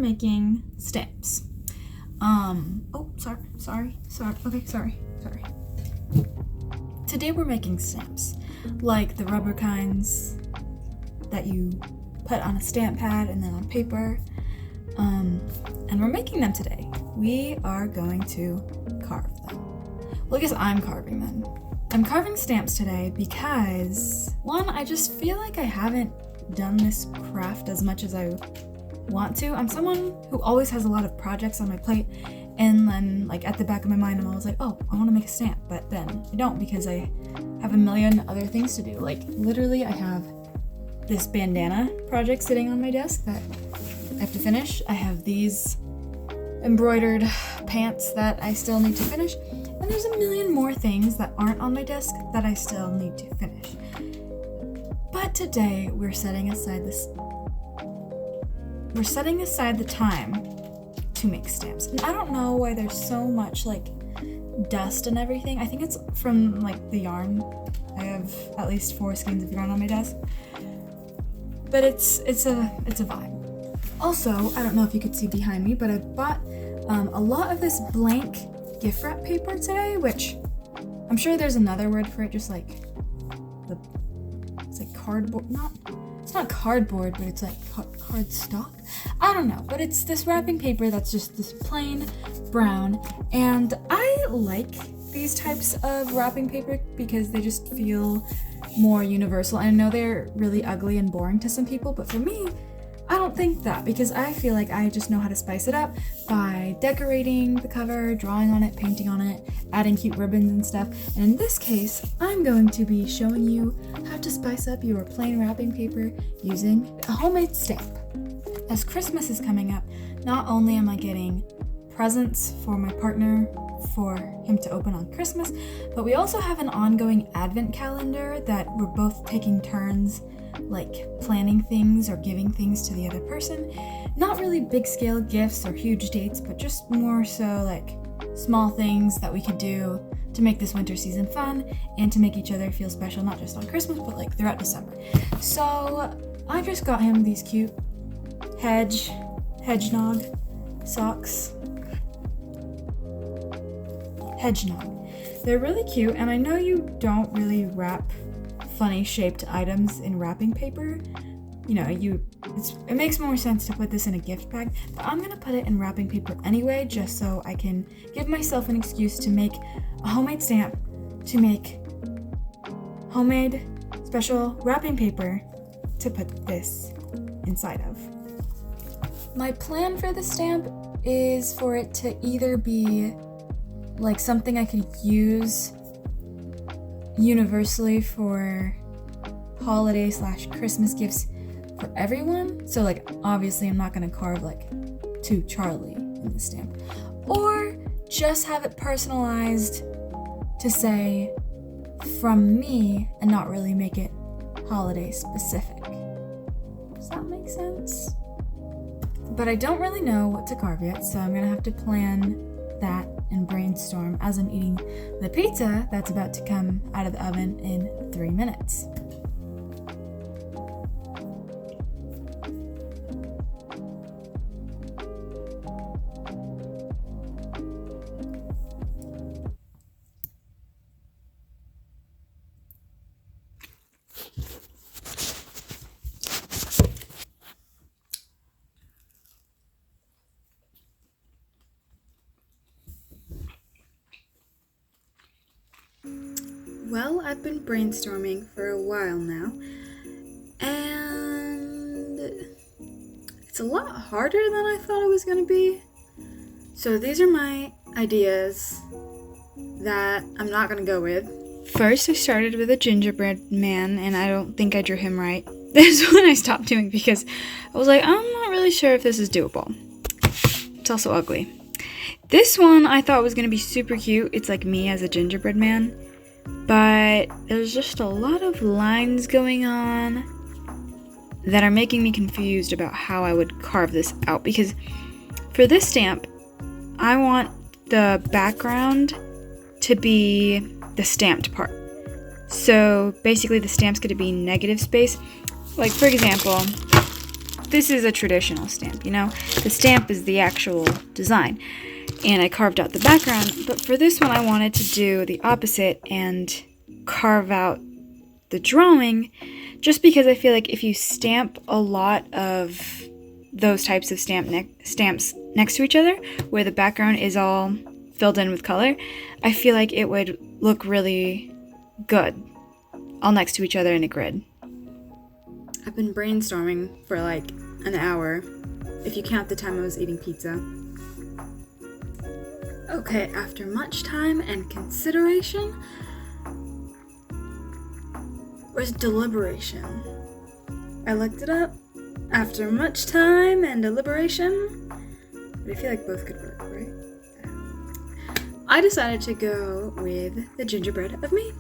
making stamps. Oh, sorry. Okay, sorry. Today we're making stamps, like the rubber kinds that you put on a stamp pad and then on paper. And we're making them today. We are going to carve them. Well, I guess I'm carving them. I'm carving stamps today because, one, I just feel like I haven't done this craft as much as I want to. I'm someone who always has a lot of projects on my plate, and then like at the back of my mind I'm always like, oh, I want to make a stamp, but then I don't because I have a million other things to do. Like literally I have this bandana project sitting on my desk that I have to finish. I have these embroidered pants that I still need to finish, and there's a million more things that aren't on my desk that I still need to finish. But today we're setting aside the time to make stamps. And I don't know why there's so much like dust and everything. I think it's from like the yarn. I have at least 4 skeins of yarn on my desk. But it's a vibe. Also, I don't know if you could see behind me, but I bought a lot of this blank gift wrap paper today, which I'm sure there's another word for it, just like it's like cardboard, it's not cardboard, but it's like cardstock. I don't know, but it's this wrapping paper that's just this plain brown, and I like these types of wrapping paper because they just feel more universal. I know they're really ugly and boring to some people, but for me, I don't think that, because I feel like I just know how to spice it up by decorating the cover, drawing on it, painting on it, adding cute ribbons and stuff. And in this case, I'm going to be showing you how to spice up your plain wrapping paper using a homemade stamp. As Christmas is coming up, not only am I getting presents for my partner for him to open on Christmas, but we also have an ongoing advent calendar that we're both taking turns like planning things or giving things to the other person. Not really big scale gifts or huge dates, but just more so like small things that we could do to make this winter season fun and to make each other feel special, not just on Christmas, but like throughout December. So I just got him these cute hedgehog socks. Hedgehog. They're really cute, and I know you don't really wrap funny shaped items in wrapping paper. You know, it makes more sense to put this in a gift bag, but I'm gonna put it in wrapping paper anyway, just so I can give myself an excuse to make a homemade stamp, to make homemade special wrapping paper to put this inside of. My plan for the stamp is for it to either be like something I could use universally for holiday / Christmas gifts for everyone. So like obviously I'm not gonna carve like to Charlie in the stamp, or just have it personalized to say from me and not really make it holiday specific. Does that make sense? But I don't really know what to carve yet, so I'm gonna have to plan that and brainstorm as I'm eating the pizza that's about to come out of the oven in 3 minutes. Well, I've been brainstorming for a while now, and it's a lot harder than I thought it was going to be. So these are my ideas that I'm not going to go with. First, I started with a gingerbread man, and I don't think I drew him right. This one I stopped doing because I was like, I'm not really sure if this is doable. It's also ugly. This one I thought was going to be super cute. It's like me as a gingerbread man. But there's just a lot of lines going on that are making me confused about how I would carve this out. Because for this stamp, I want the background to be the stamped part. So basically the stamp's going to be negative space. Like for example, this is a traditional stamp, you know? The stamp is the actual design. And I carved out the background, but for this one I wanted to do the opposite and carve out the drawing, just because I feel like if you stamp a lot of those types of stamps next to each other, where the background is all filled in with color, I feel like it would look really good all next to each other in a grid. I've been brainstorming for like an hour, if you count the time I was eating pizza. Okay, after much time and consideration, where's deliberation? I looked it up. After much time and deliberation, but I feel like both could work, right? I decided to go with the gingerbread of me.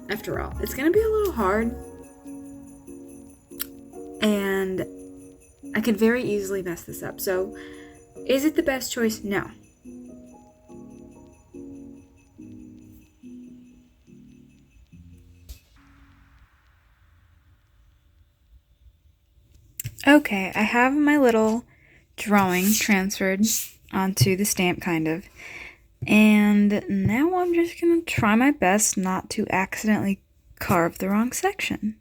After all, it's gonna be a little hard, and I could very easily mess this up. So, is it the best choice? No. Okay, I have my little drawing transferred onto the stamp, kind of. And now I'm just gonna try my best not to accidentally carve the wrong section.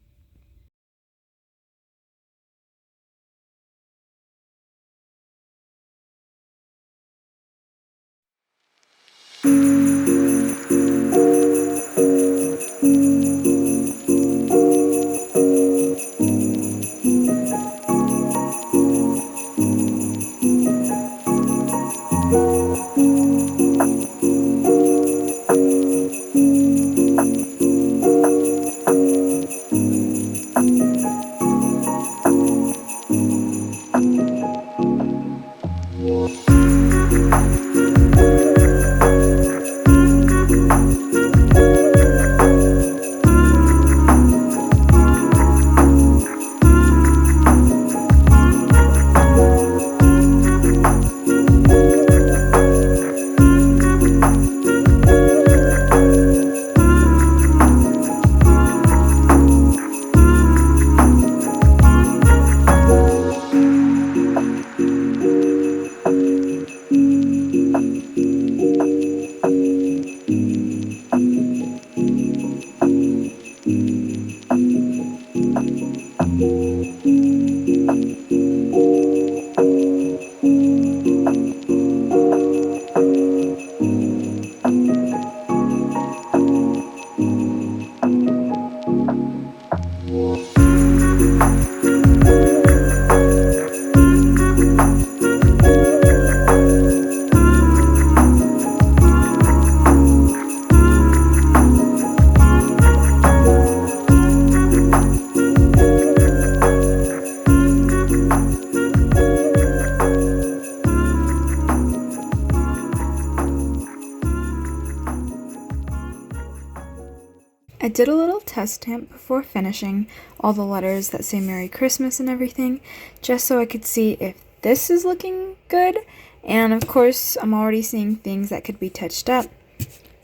I did a little test stamp before finishing all the letters that say Merry Christmas and everything, just so I could see if this is looking good. And of course, I'm already seeing things that could be touched up.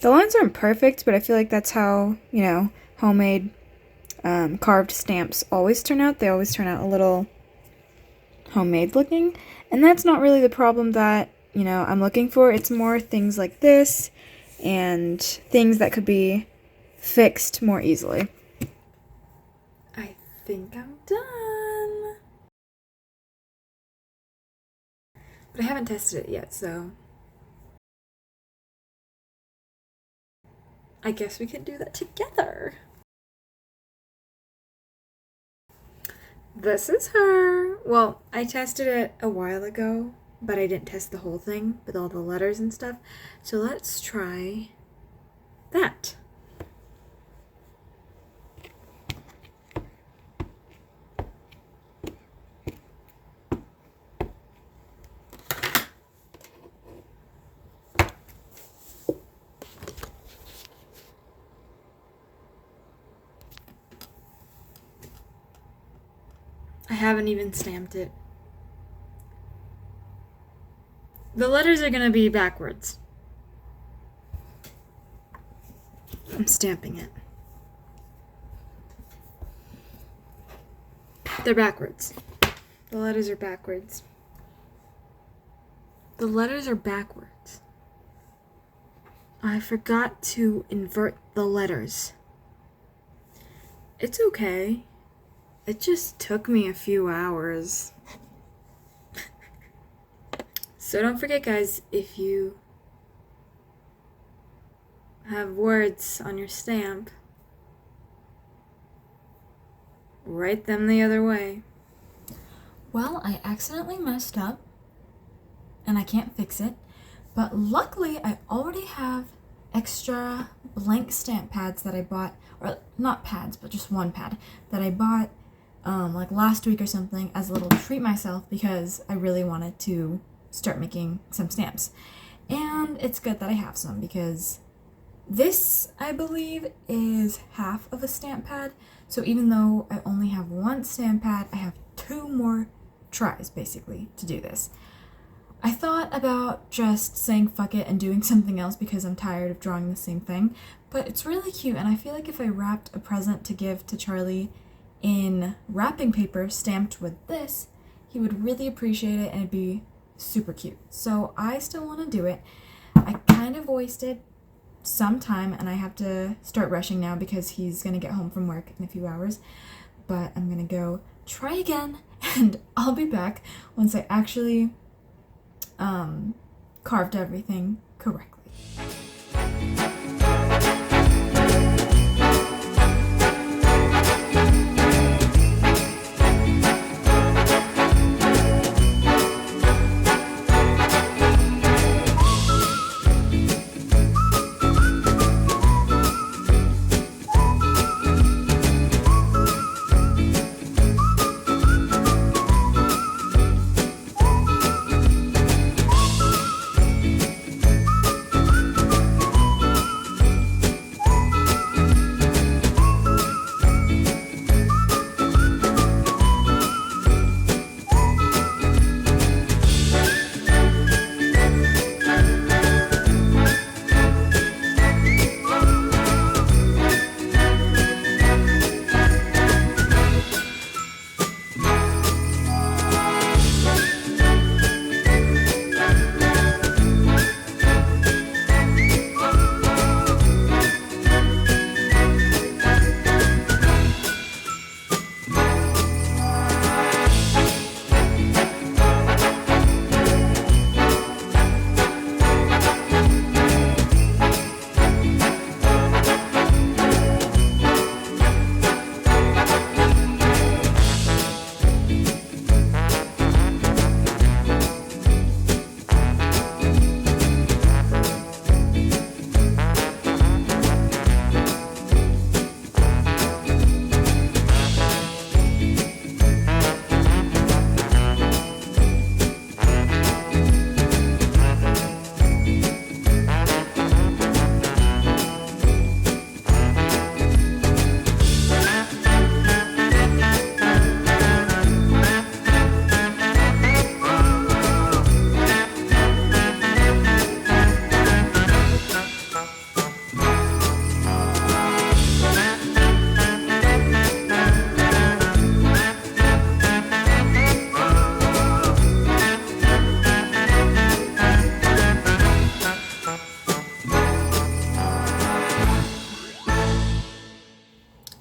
The lines aren't perfect, but I feel like that's how, you know, homemade carved stamps always turn out. They always turn out a little homemade looking. And that's not really the problem that, you know, I'm looking for. It's more things like this and things that could be fixed more easily. I think I'm done. But I haven't tested it yet, so I guess we could do that together. This is her. Well, I tested it a while ago, but I didn't test the whole thing with all the letters and stuff. So let's try that. I haven't even stamped it. The letters are gonna be backwards. I'm stamping it. They're backwards. The letters are backwards. The letters are backwards. I forgot to invert the letters. It's okay. It just took me a few hours. So don't forget, guys, if you have words on your stamp, write them the other way. Well, I accidentally messed up, and I can't fix it, but luckily I already have extra blank stamp pads that I bought, or not pads, but just one pad that I bought like last week or something as a little treat myself because I really wanted to start making some stamps. And it's good that I have some because this, I believe, is half of a stamp pad. So even though I only have one stamp pad, I have 2 more tries basically to do this. I thought about just saying fuck it and doing something else because I'm tired of drawing the same thing, but it's really cute, and I feel like if I wrapped a present to give to Charlie in wrapping paper stamped with this, he would really appreciate it and it'd be super cute. So I still want to do it. I kind of wasted some time and I have to start rushing now because he's going to get home from work in a few hours, but I'm going to go try again and I'll be back once I actually carved everything correctly.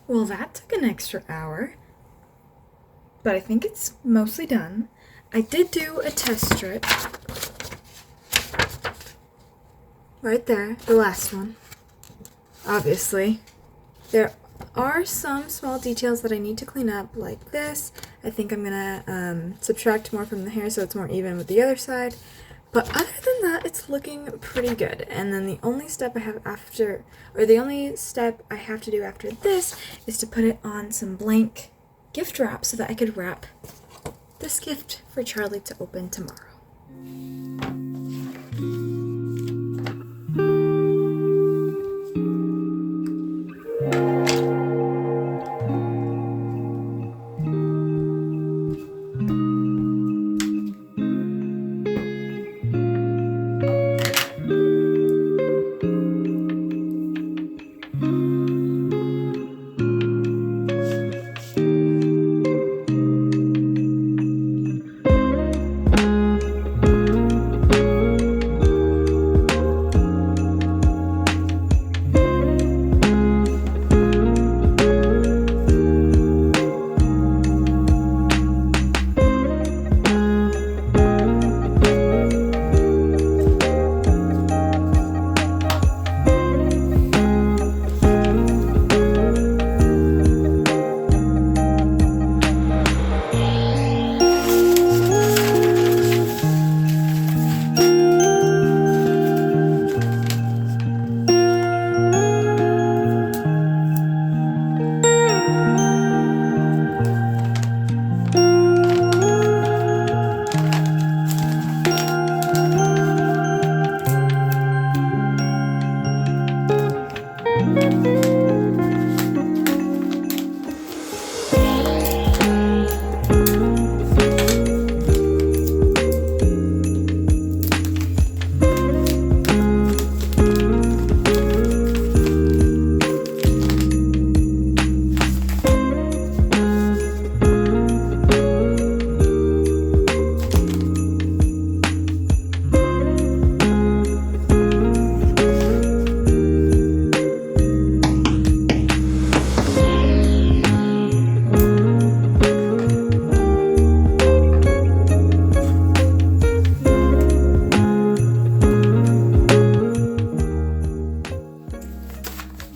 Well, that took an extra hour, but I think it's mostly done. I did do a test strip. Right there, the last one. Obviously. There are some small details that I need to clean up, like this. I think I'm gonna subtract more from the hair so it's more even with the other side. But other than that, it's looking pretty good. And then the only step I have after, or the only step I have to do after this is to put it on some blank gift wrap so that I could wrap this gift for Charlie to open tomorrow.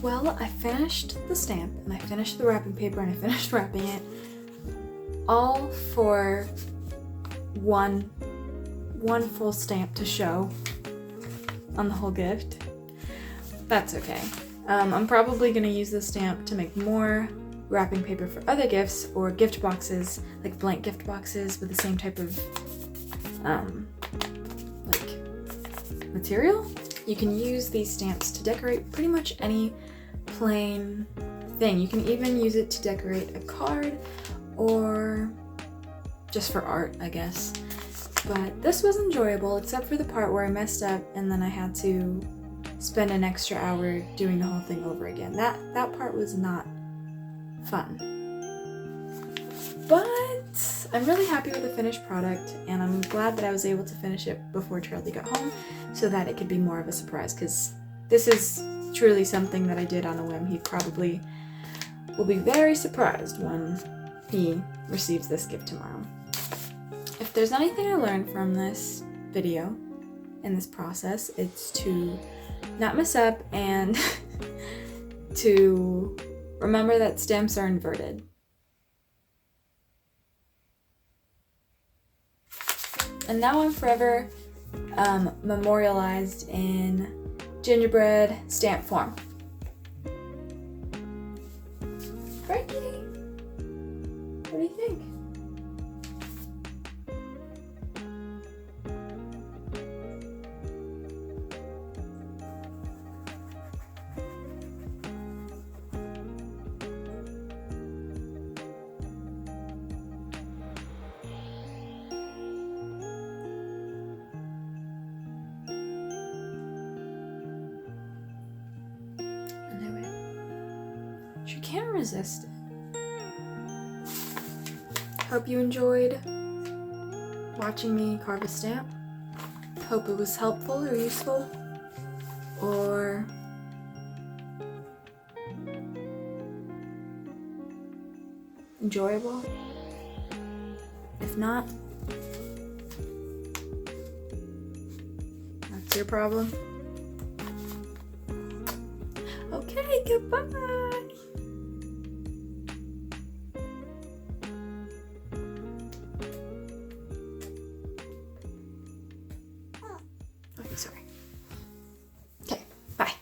Well, I finished the stamp and I finished the wrapping paper and I finished wrapping it all for one full stamp to show on the whole gift. That's okay. I'm probably gonna use this stamp to make more wrapping paper for other gifts or gift boxes, like blank gift boxes with the same type of like material. You can use these stamps to decorate pretty much any plain thing. You can even use it to decorate a card or just for art, I guess. But this was enjoyable except for the part where I messed up and then I had to spend an extra hour doing the whole thing over again. That part was not fun. But I'm really happy with the finished product and I'm glad that I was able to finish it before Charlie got home so that it could be more of a surprise, because this is truly something that I did on a whim. He probably will be very surprised when he receives this gift tomorrow. If there's anything I learned from this video in this process, it's to not mess up and to remember that stamps are inverted. And now I'm forever memorialized in gingerbread stamp form. Frankie, what do you think? You can't resist it. Hope you enjoyed watching me carve a stamp. Hope it was helpful or useful or enjoyable. If not, that's your problem. Okay, goodbye. Okay, sorry. Okay, bye.